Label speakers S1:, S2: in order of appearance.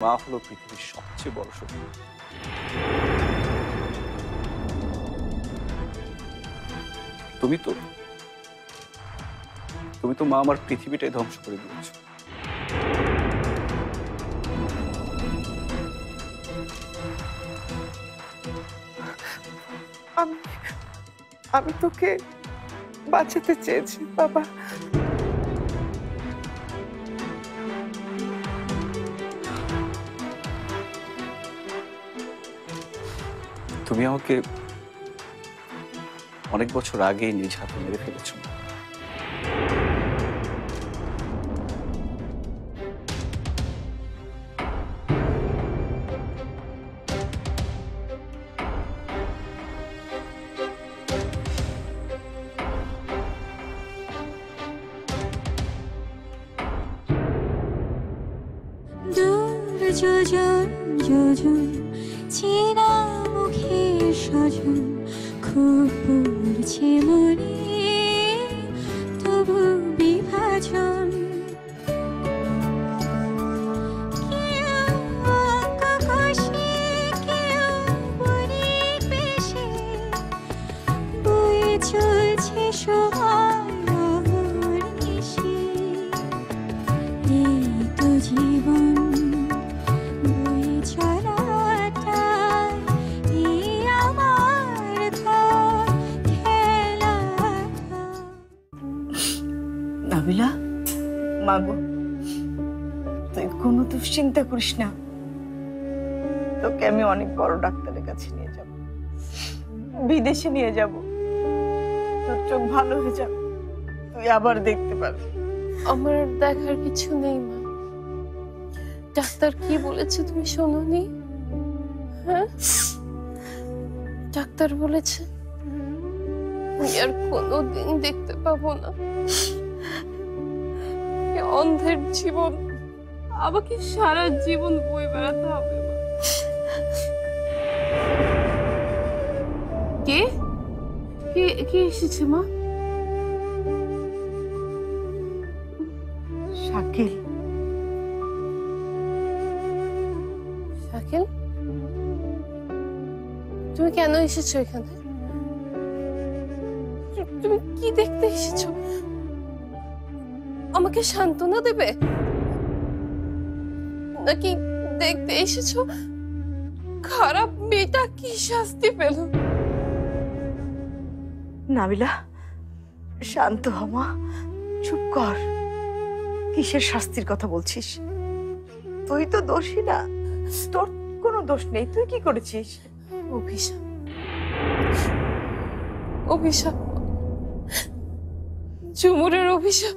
S1: মা হলো পৃথিবীর সবচেয়ে বড় শক্তি। তুমি তো মা আমার পৃথিবীটাই ধ্বংস করে দিয়েছো।
S2: আমি তোকে বাঁচাতে চেয়েছি বাবা।
S1: তুমি আমাকে অনেক বছর আগেই নিজ হাতে মেরে ফেলেছো।
S3: দূর যোজন যোজন চেনা মুখের স্বজন খুব পড়ছে মনে, তবু বিভাজন। কেউ আকাশে, কেউ বণিক বেশে, বয়ে চলছে সময় অহর্নিশে। এই তো জীবন বয়ে চলাটা, এই আমার ঘর খেলাটা।
S2: নাবিলা, মাগো তুই কোনো দুশ্চিন্তা করিস না, তোকে আমি অনেক বড় ডাক্তারের কাছে নিয়ে যাব, বিদেশে নিয়ে যাব। তোর চোখ ভালো হয়ে যাবে, তুই আবার দেখতে পারবি।
S4: আমার আর দেখার কিছু নেই মা। ডাক্তার কি বলেছে তুমি শোনোনি? হ্যাঁ, ডাক্তার বলেছে আমি আর কোনোদিন দেখতে পাবো না। এই অন্ধের জীবন আমাকে সারা জীবন বয়ে বেড়াতে হবে। মা, কে কে কে এসেছে মা?
S2: শাকিল।
S4: শাকিল, তুমি কেন এসেছো এখানে? তুমি কি দেখতে এসেছো? আমাকে সান্ত্বনা দেবে নাকি দেখতে এসেছো খারাপ মেয়েটা কি শাস্তি পেল?
S2: নাবিলা, শান্ত হ মা, চুপ কর। কিসের শাস্তির কথা বলছিস? তুই তো দোষী না, তোর কোনো দোষ নেই। তুই কি করেছিস?
S4: অভিশাপ, অভিশাপ, ঝুমুরের অভিশাপ।